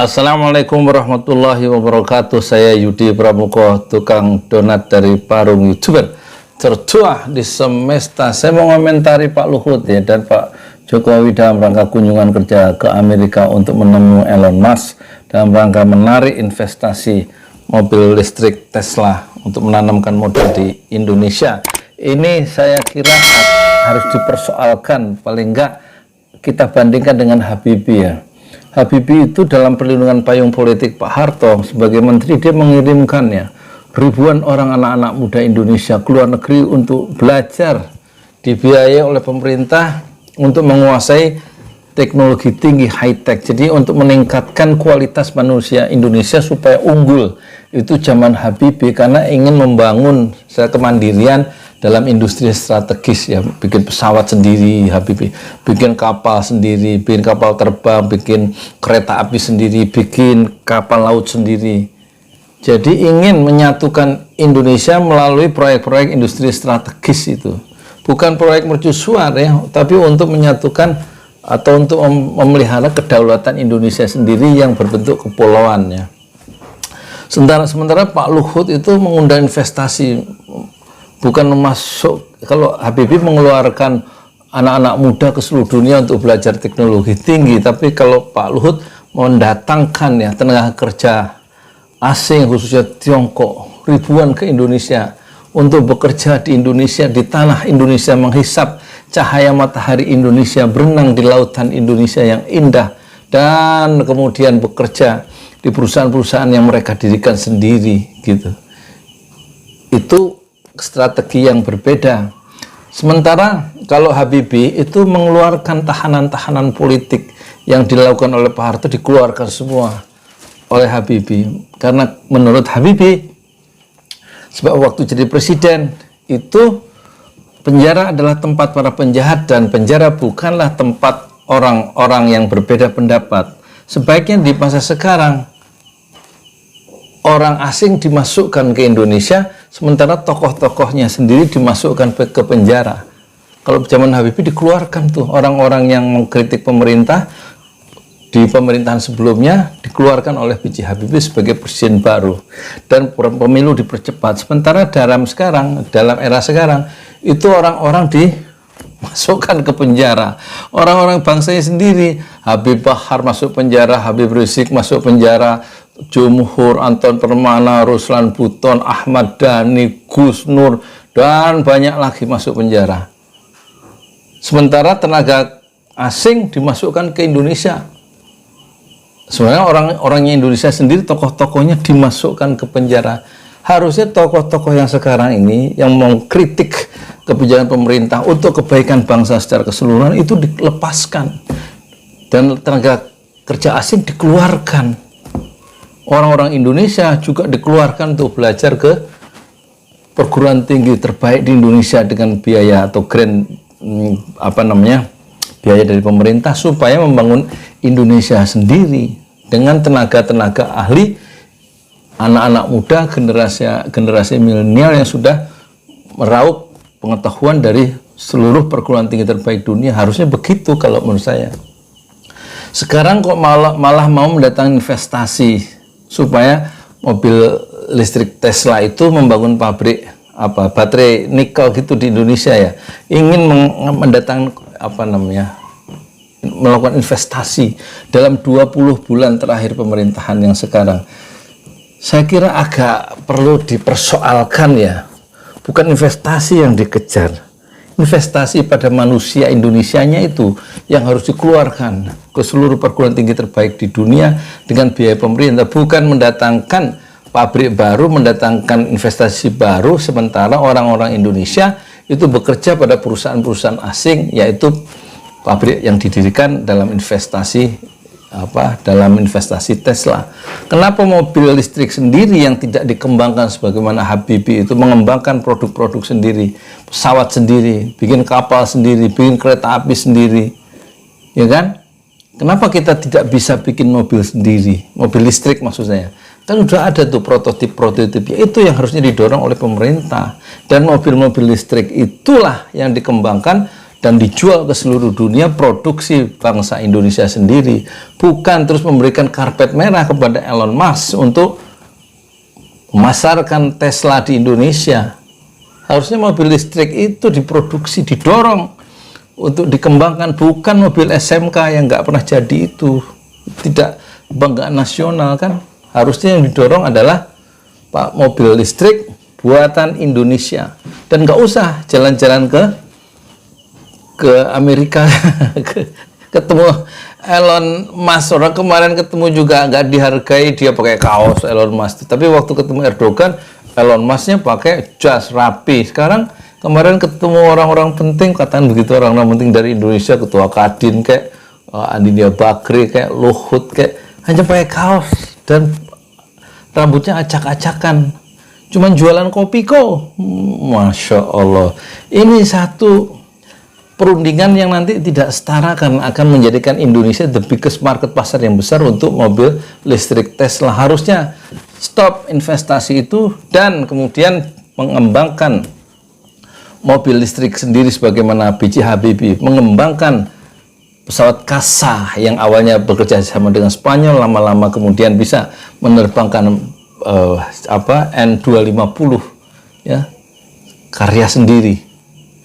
Assalamualaikum warahmatullahi wabarakatuh. Saya Yudi Pramuko, tukang donat dari Parung YouTuber tertua di semesta. Saya mau komentari Pak Luhut ya dan Pak Jokowi dalam rangka kunjungan kerja ke Amerika untuk menemui Elon Musk dalam rangka menarik investasi mobil listrik Tesla untuk menanamkan modal di Indonesia. Ini saya kira harus dipersoalkan, paling enggak kita bandingkan dengan Habibie ya. Habibie itu dalam perlindungan payung politik Pak Harto sebagai menteri, dia mengirimkannya ribuan orang anak-anak muda Indonesia ke luar negeri untuk belajar, dibiayai oleh pemerintah untuk menguasai teknologi tinggi high-tech. Jadi untuk meningkatkan kualitas manusia Indonesia supaya unggul. Itu zaman Habibie karena ingin membangun kemandirian dalam industri strategis ya, bikin pesawat sendiri Habibie, bikin kapal sendiri, bikin kapal terbang, bikin kereta api sendiri, bikin kapal laut sendiri. Jadi ingin menyatukan Indonesia melalui proyek-proyek industri strategis itu. Bukan proyek mercusuar ya, tapi untuk menyatukan atau untuk memelihara kedaulatan Indonesia sendiri yang berbentuk kepulauan ya. Sementara Pak Luhut itu mengundang investasi, bukan masuk. Kalau Habibie mengeluarkan anak-anak muda ke seluruh dunia untuk belajar teknologi tinggi, tapi kalau Pak Luhut mendatangkan ya tenaga kerja asing khususnya Tiongkok ribuan ke Indonesia untuk bekerja di Indonesia, di tanah Indonesia, menghisap cahaya matahari Indonesia, berenang di lautan Indonesia yang indah, dan kemudian bekerja di perusahaan-perusahaan yang mereka dirikan sendiri gitu. Itu strategi yang berbeda. Sementara kalau Habibie itu mengeluarkan tahanan-tahanan politik yang dilakukan oleh Pak Harto, dikeluarkan semua oleh Habibie. Karena menurut Habibie, sebab waktu jadi presiden itu penjara adalah tempat para penjahat dan penjara bukanlah tempat orang-orang yang berbeda pendapat. Sebaiknya di masa sekarang orang asing dimasukkan ke Indonesia, sementara tokoh-tokohnya sendiri dimasukkan ke penjara. Kalau zaman Habibie dikeluarkan tuh orang-orang yang mengkritik pemerintah di pemerintahan sebelumnya, dikeluarkan oleh B.J. Habibie sebagai presiden baru, dan pemilu dipercepat. Sementara dalam era sekarang itu orang-orang dimasukkan ke penjara, orang-orang bangsanya sendiri. Habib Bahar masuk penjara, Habib Rizik masuk penjara, Jumhur, Anton Permana, Ruslan Buton, Ahmad Dhani, Gus Nur, dan banyak lagi masuk penjara. Sementara tenaga asing dimasukkan ke Indonesia. Sebenarnya orang-orangnya Indonesia sendiri, tokoh-tokohnya dimasukkan ke penjara. Harusnya tokoh-tokoh yang sekarang ini yang mengkritik kebijakan pemerintah untuk kebaikan bangsa secara keseluruhan itu dilepaskan dan tenaga kerja asing dikeluarkan. Orang-orang Indonesia juga dikeluarkan untuk belajar ke perguruan tinggi terbaik di Indonesia dengan biaya atau grant biaya dari pemerintah supaya membangun Indonesia sendiri dengan tenaga-tenaga ahli, anak-anak muda, generasi milenial yang sudah meraup pengetahuan dari seluruh perguruan tinggi terbaik dunia. Harusnya begitu kalau menurut saya. Sekarang kok malah mau mendatangkan investasi supaya mobil listrik Tesla itu membangun pabrik baterai nikel gitu di Indonesia ya, ingin mendatangkan melakukan investasi dalam 20 bulan terakhir pemerintahan yang sekarang. Saya kira agak perlu dipersoalkan ya, bukan investasi yang dikejar, investasi pada manusia Indonesianya itu yang harus dikeluarkan ke seluruh perguruan tinggi terbaik di dunia dengan biaya pemerintah, bukan mendatangkan pabrik baru, mendatangkan investasi baru, sementara orang-orang Indonesia itu bekerja pada perusahaan-perusahaan asing, yaitu pabrik yang didirikan dalam investasi Tesla. Kenapa mobil listrik sendiri yang tidak dikembangkan sebagaimana Habibie itu mengembangkan produk-produk sendiri, pesawat sendiri, bikin kapal sendiri, bikin kereta api sendiri, ya kan? Kenapa kita tidak bisa bikin mobil sendiri, mobil listrik maksud saya? Kan udah ada tuh prototip-prototipnya, itu yang harusnya didorong oleh pemerintah. Dan mobil-mobil listrik itulah yang dikembangkan dan dijual ke seluruh dunia, produksi bangsa Indonesia sendiri, bukan terus memberikan karpet merah kepada Elon Musk untuk memasarkan Tesla di Indonesia. Harusnya mobil listrik itu diproduksi, didorong untuk dikembangkan, bukan mobil SMK yang nggak pernah jadi itu, tidak kebanggaan nasional kan. Harusnya yang didorong adalah Pak, mobil listrik buatan Indonesia, dan nggak usah jalan-jalan ke Amerika ketemu Elon Musk. Orang kemarin ketemu juga nggak dihargai, dia pakai kaos Elon Musk, tapi waktu ketemu Erdogan, Elon Musk-nya pakai jas rapi. Sekarang kemarin ketemu orang-orang penting, katakan begitu, orang-orang penting dari Indonesia, ketua Kadin kayak Andinia Bakri, kayak Luhut, kayak hanya pakai kaos dan rambutnya acak-acakan, cuman jualan kopi kok. Masya Allah, ini satu perundingan yang nanti tidak setara, karena akan menjadikan Indonesia the biggest market, pasar yang besar untuk mobil listrik Tesla. Harusnya stop investasi itu dan kemudian mengembangkan mobil listrik sendiri, sebagaimana B.J. Habibie mengembangkan pesawat Kasa yang awalnya bekerja sama dengan Spanyol, lama-lama kemudian bisa menerbangkan N250 ya, karya sendiri,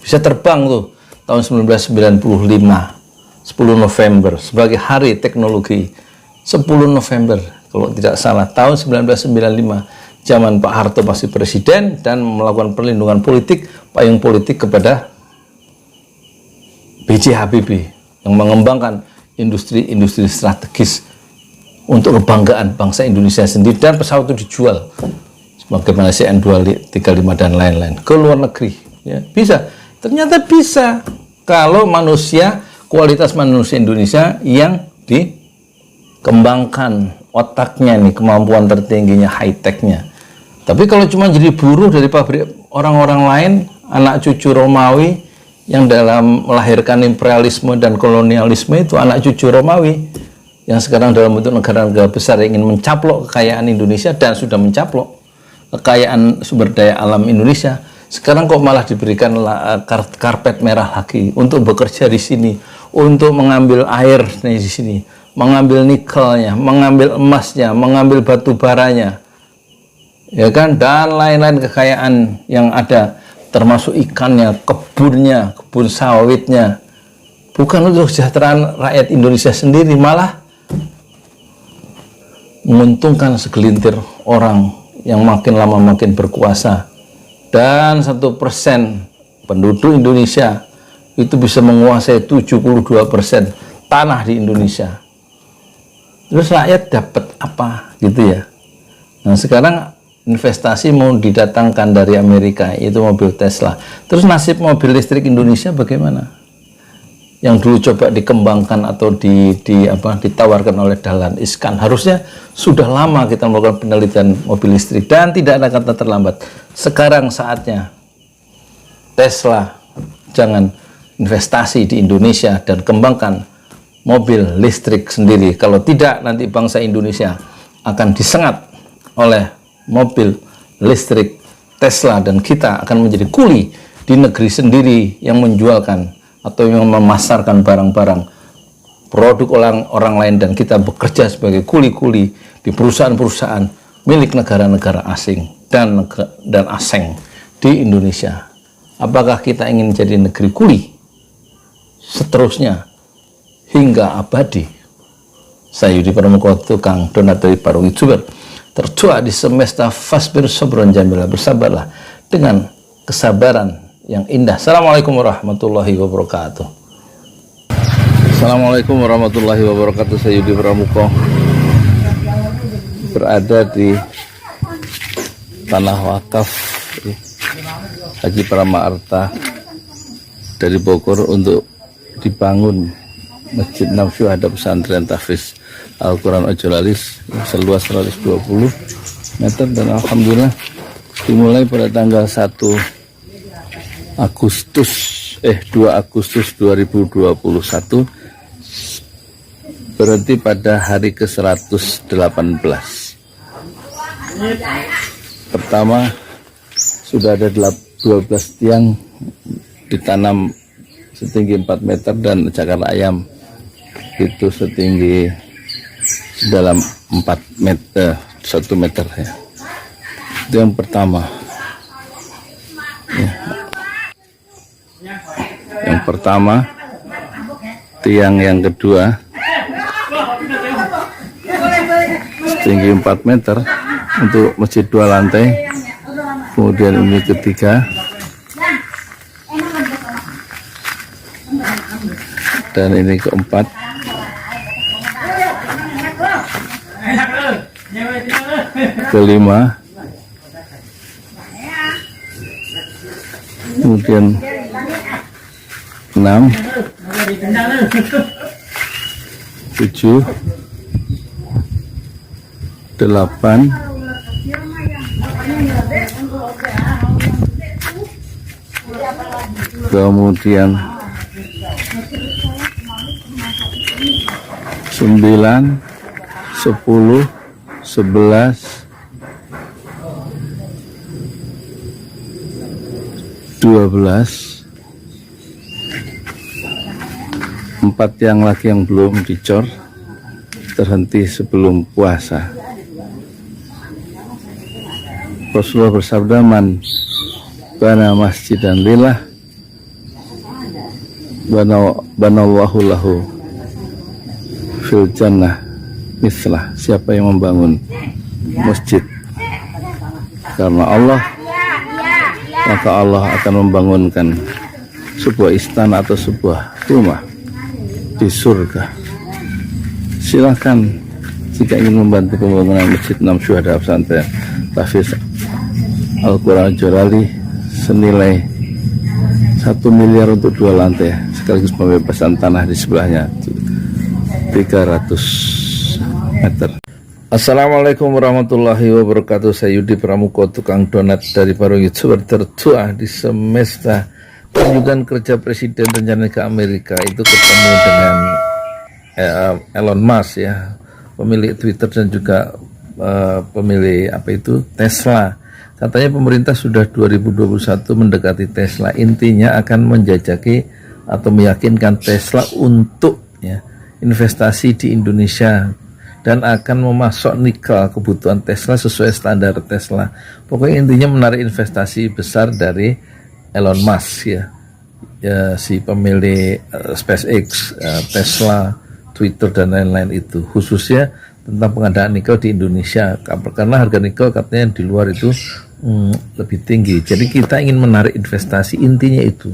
bisa terbang tuh tahun 1995 10 November sebagai Hari Teknologi. 10 November kalau tidak salah tahun 1995, zaman Pak Harto masih presiden, dan melakukan perlindungan politik, payung politik kepada B.J. Habibie yang mengembangkan industri-industri strategis untuk kebanggaan bangsa Indonesia sendiri, dan pesawat itu dijual sebagaimana CN235 dan lain-lain ke luar negeri ya. Bisa, ternyata bisa kalau manusia, kualitas manusia Indonesia yang dikembangkan otaknya nih, kemampuan tertingginya, high-tech-nya. Tapi kalau cuma jadi buruh dari pabrik orang-orang lain, anak cucu Romawi yang dalam melahirkan imperialisme dan kolonialisme itu anak cucu Romawi yang sekarang dalam bentuk negara-negara besar yang ingin mencaplok kekayaan Indonesia dan sudah mencaplok kekayaan sumber daya alam Indonesia. Sekarang kok malah diberikan karpet merah lagi untuk bekerja di sini, untuk mengambil air di sini, mengambil nikelnya, mengambil emasnya, mengambil batu baranya, ya kan, dan lain-lain kekayaan yang ada, termasuk ikannya, kebunnya, kebun sawitnya, bukan untuk kesejahteraan rakyat Indonesia sendiri, malah menguntungkan segelintir orang yang makin lama makin berkuasa. Dan 1% penduduk Indonesia itu bisa menguasai 72% tanah di Indonesia. Terus rakyat dapat apa gitu ya. Nah sekarang investasi mau didatangkan dari Amerika, yaitu mobil Tesla. Terus nasib mobil listrik Indonesia bagaimana? Yang dulu coba dikembangkan atau ditawarkan oleh Dahlan Iskan. Harusnya sudah lama kita melakukan penelitian mobil listrik dan tidak ada kata terlambat. Sekarang saatnya Tesla jangan investasi di Indonesia dan kembangkan mobil listrik sendiri. Kalau tidak, nanti bangsa Indonesia akan disengat oleh mobil listrik Tesla dan kita akan menjadi kuli di negeri sendiri yang menjualkan atau yang memasarkan barang-barang produk orang lain, dan kita bekerja sebagai kuli-kuli di perusahaan-perusahaan milik negara-negara asing dan asing di Indonesia. Apakah kita ingin jadi negeri kuli seterusnya hingga abadi? Saya Yudi Pramuko, tukang donat dari Parung YouTuber, tertua di semesta, fasbir sabron jamila, bersabarlah dengan kesabaran yang indah. Assalamualaikum warahmatullahi wabarakatuh. Assalamualaikum warahmatullahi wabarakatuh. Saya Yudi Pramuko berada di tanah wakaf Haji Prama Arta dari Bogor untuk dibangun Masjid Enam Syuhada Pesantren Tahfiz Al-Quran Ojolalis seluas 120 meter, dan alhamdulillah dimulai pada tanggal 2 Agustus 2021, berhenti pada hari ke-118. Pertama sudah ada 12 tiang ditanam setinggi 4 meter dan cakar ayam itu setinggi dalam 4 meter 1 meter ya. Itu yang pertama ya. Yang pertama. Tiang yang kedua setinggi 4 meter untuk masjid 2 lantai. Kemudian ini ketiga, dan ini keempat. Kelima, kemudian 6, 7, 8, 9, kemudian 10, 11, 12, 4 yang lagi yang belum dicor, terhenti sebelum puasa. Rasulullah bersabda, man bana masjidan lillah banallahu lahu fil jannah mislah. Siapa yang membangun masjid karena Allah, maka Allah akan membangunkan sebuah istana atau sebuah rumah di surga. Silahkan jika ingin membantu pembangunan Masjid 6 Syuhada Pesantren Tahfiz Al-Quran Jorali senilai 1 miliar untuk 2 lantai sekaligus pembebasan tanah di sebelahnya 300 meter. Assalamualaikum warahmatullahi wabarakatuh. Saya Yudi Pramuko, tukang donat dari Parung, YouTuber tertua di semesta. Kunjungan kerja Presiden rencana ke Amerika itu ketemu dengan Elon Musk ya, pemilik Twitter dan juga pemilik Tesla. Katanya pemerintah sudah 2021 mendekati Tesla, intinya akan menjajaki atau meyakinkan Tesla untuk ya, investasi di Indonesia dan akan memasok nikel kebutuhan Tesla sesuai standar Tesla. Pokoknya intinya menarik investasi besar dari Elon Musk ya, si pemilik SpaceX, Tesla, Twitter dan lain-lain itu, khususnya tentang pengadaan nikel di Indonesia karena harga nikel katanya di luar itu lebih tinggi. Jadi kita ingin menarik investasi, intinya itu.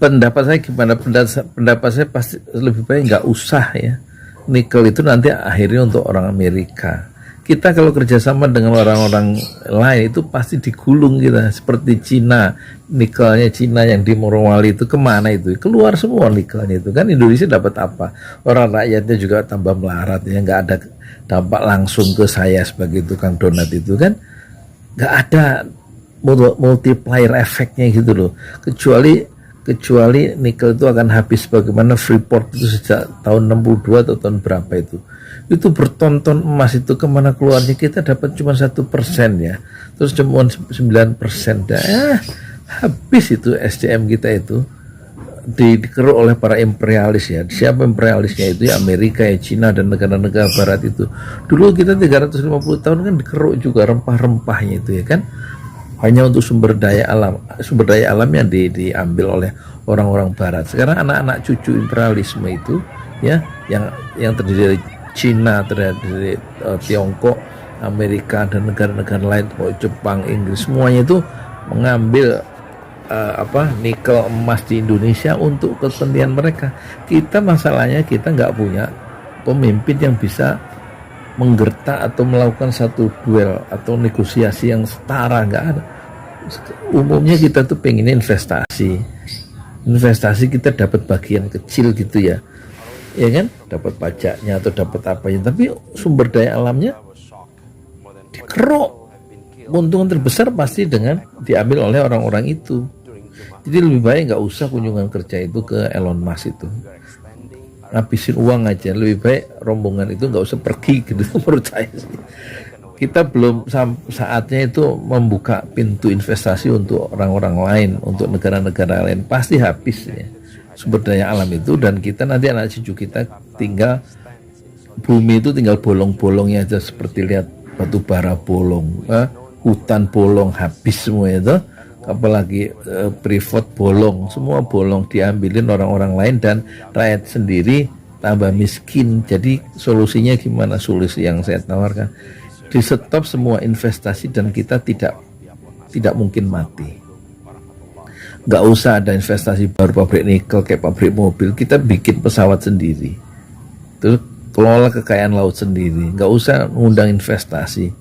Pendapat saya gimana? Pendapat saya pasti lebih baik nggak usah ya. Nikel itu nanti akhirnya untuk orang Amerika. Kita kalau kerjasama dengan orang-orang lain itu pasti digulung kita. Seperti Cina, nikelnya Cina yang di Morowali itu kemana itu? Keluar semua nikelnya itu kan. Indonesia dapat apa? Orang rakyatnya juga tambah melarat ya, nggak ada dampak langsung ke saya sebagai tukang donat itu kan. Nggak ada multiplier efeknya gitu loh. Kecuali nikel itu akan habis bagaimana Freeport itu sejak tahun 62 atau tahun berapa itu bertonton emas itu kemana keluarnya, kita dapat cuma 1% ya, terus cuma 9% habis itu SDM kita itu dikeruk oleh para imperialis ya. Siapa imperialisnya itu ya? Amerika ya, Cina dan negara-negara barat itu. Dulu kita 350 tahun kan dikeruk juga rempah-rempahnya itu ya kan, hanya untuk sumber daya alam yang diambil oleh orang-orang barat. Sekarang anak-anak cucu imperialisme itu ya, yang terdiri dari Cina, terdiri dari Tiongkok, Amerika dan negara-negara lain, Jepang, Inggris, semuanya itu mengambil nikel emas di Indonesia untuk kepentingan mereka. Kita masalahnya kita nggak punya pemimpin yang bisa menggertak atau melakukan satu duel atau negosiasi yang setara, nggak ada. Umumnya kita tuh pengen investasi kita dapat bagian kecil gitu ya kan, dapat pajaknya atau dapat apanya, tapi sumber daya alamnya dikeruk. Keuntungan terbesar pasti dengan diambil oleh orang-orang itu. Jadi lebih baik nggak usah kunjungan kerja itu ke Elon Musk itu, ngabisin uang aja. Lebih baik rombongan itu nggak usah pergi gitu menurut saya sih. kita belum saatnya itu membuka pintu investasi untuk orang-orang lain, untuk negara-negara lain. Pasti habis ya sumber daya alam itu, dan kita nanti anak cucu kita tinggal, bumi itu tinggal bolong-bolongnya aja, seperti lihat batu bara bolong, hutan bolong, habis semua itu, apalagi privat bolong, semua bolong, diambilin orang-orang lain dan rakyat sendiri tambah miskin. Jadi solusinya gimana? Solusi yang saya tawarkan, di stop semua investasi dan kita tidak mungkin mati. Nggak usah ada investasi baru pabrik nikel kayak pabrik mobil, kita bikin pesawat sendiri, terus kelola kekayaan laut sendiri, nggak usah ngundang investasi.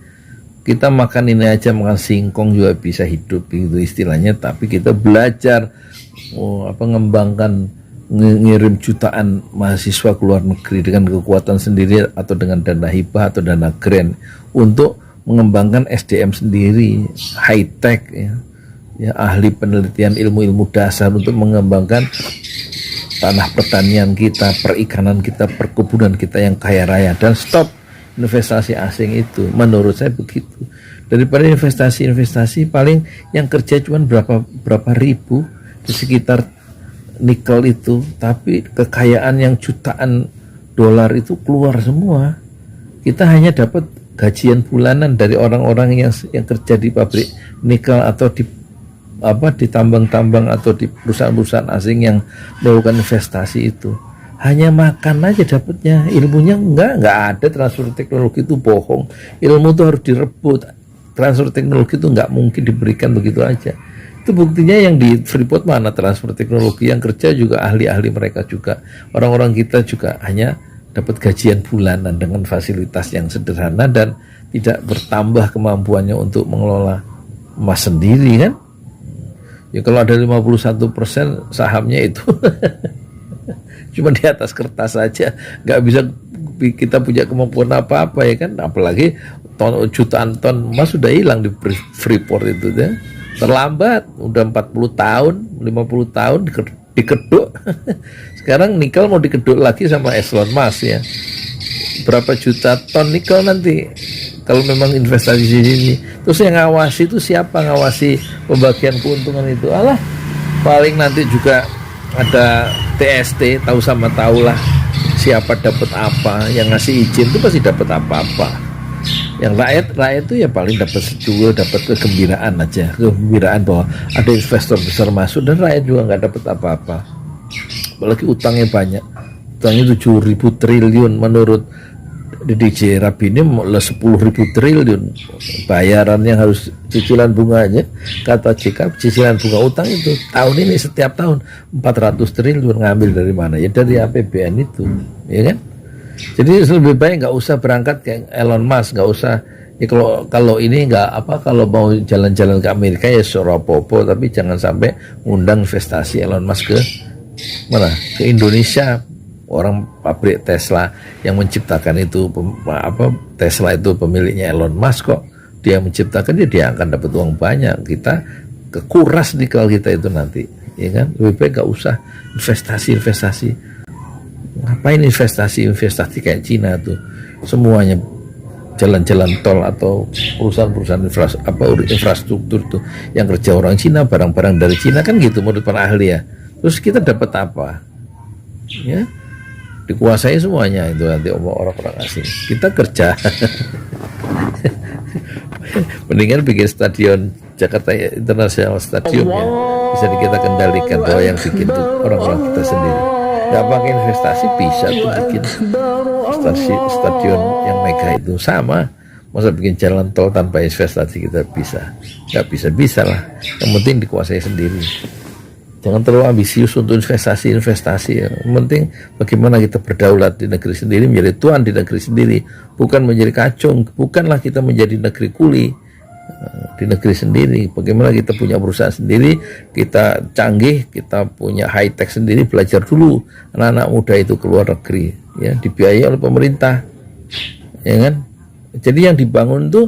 Kita makan ini aja, makan singkong juga bisa hidup gitu istilahnya, tapi kita belajar mengembangkan, ngirim jutaan mahasiswa ke luar negeri dengan kekuatan sendiri atau dengan dana hibah atau dana grant untuk mengembangkan SDM sendiri, high tech ya, ahli penelitian ilmu-ilmu dasar untuk mengembangkan tanah pertanian kita, perikanan kita, perkebunan kita yang kaya raya, dan stop investasi asing itu. Menurut saya begitu. Daripada investasi paling yang kerja cuma berapa ribu di sekitar nikel itu, tapi kekayaan yang jutaan dolar itu keluar semua. Kita hanya dapat gajian bulanan dari orang-orang yang kerja di pabrik nikel atau di tambang-tambang atau di perusahaan-perusahaan asing yang melakukan investasi itu. Hanya makan aja dapatnya, ilmunya enggak ada. Transfer teknologi itu bohong, ilmu itu harus direbut. Transfer teknologi itu enggak mungkin diberikan begitu aja. Itu buktinya yang di Freeport mana transfer teknologi, yang kerja juga ahli-ahli mereka juga. Orang-orang kita juga hanya dapat gajian bulanan dengan fasilitas yang sederhana dan tidak bertambah kemampuannya untuk mengelola emas sendiri kan. Ya kalau ada 51% sahamnya itu cuma di atas kertas saja, nggak bisa kita punya kemampuan apa-apa ya kan. Apalagi jutaan ton emas sudah hilang di Freeport itu ya. Terlambat, udah 40 tahun, 50 tahun dikeduk. Sekarang nikel mau dikeduk lagi sama Elon Musk ya. Berapa juta ton nikel nanti kalau memang investasi di sini. Terus yang ngawasi itu siapa? Ngawasi pembagian keuntungan itu? Alah, paling nanti juga ada TST, tahu sama tahu lah siapa dapat apa. Yang ngasih izin itu pasti dapat apa-apa. Yang rakyat itu ya paling dapat sejual, dapat kegembiraan aja, kegembiraan bahwa ada investor besar masuk, dan rakyat juga nggak dapat apa-apa. Apalagi utangnya banyak, utangnya 7.000 triliun menurut DJ Rabini, 10.000 triliun bayaran yang harus cicilan bunganya. Kata JK, cicilan bunga utang itu tahun ini setiap tahun 400 triliun. Ngambil dari mana? Ya dari APBN itu, ya kan? Jadi lebih baik nggak usah berangkat ke Elon Musk, nggak usah. Ya kalau ini kalau mau jalan-jalan ke Amerika ya soropopo, tapi jangan sampai ngundang investasi Elon Musk ke mana? Ke Indonesia. Orang pabrik Tesla yang menciptakan itu, Tesla itu pemiliknya Elon Musk kok. Dia menciptakan, dia akan dapat uang banyak. Kita kekuras nikel kita itu nanti, ya kan? Lebih baik nggak usah investasi. Ngapain investasi kayak Cina tuh, semuanya jalan-jalan tol atau perusahaan-perusahaan infrastruktur tuh yang kerja orang Cina, barang-barang dari Cina kan gitu menurut para ahli ya. Terus kita dapat apa? Ya, dikuasai semuanya itu nanti orang-orang asing. Kita kerja. Mendingan bikin stadion Jakarta International Stadium ya, bisa kita kendalikan bahwa yang bikin itu orang-orang kita sendiri. Nggak pakai investasi bisa tuh bikin stadion yang mega itu sama. Masa bikin jalan tol tanpa investasi kita bisa? Nggak bisa lah. Yang penting dikuasai sendiri. Jangan terlalu ambisius untuk investasi ya. Yang penting bagaimana kita berdaulat di negeri sendiri, menjadi tuan di negeri sendiri, bukan menjadi kacung. Bukanlah kita menjadi negeri kuli di negeri sendiri. Bagaimana kita punya perusahaan sendiri, kita canggih, kita punya high tech sendiri. Belajar dulu anak-anak muda itu keluar negeri ya, dibiayai oleh pemerintah, ya kan. Jadi yang dibangun tuh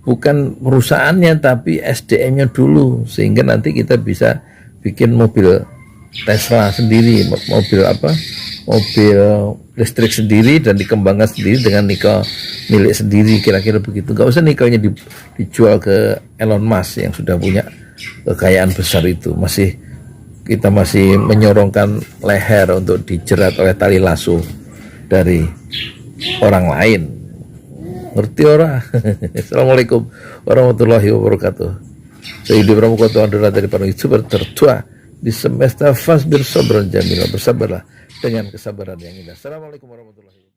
bukan perusahaannya tapi SDM-nya dulu, sehingga nanti kita bisa bikin mobil Tesla sendiri, mobil listrik sendiri dan dikembangkan sendiri dengan nikel milik sendiri, kira-kira begitu. Nggak usah nikelnya dijual ke Elon Musk yang sudah punya kekayaan besar itu. Kita masih menyorongkan leher untuk dijerat oleh tali lasso dari orang lain. Ngerti orang? Assalamualaikum warahmatullahi wabarakatuh. Saya Yudi Pramuko, Tuhan donat dari para YouTuber tertua di semesta. Fasbir sabran jamila, bersabarlah dengan kesabaran yang indah. Assalamualaikum warahmatullahi wabarakatuh.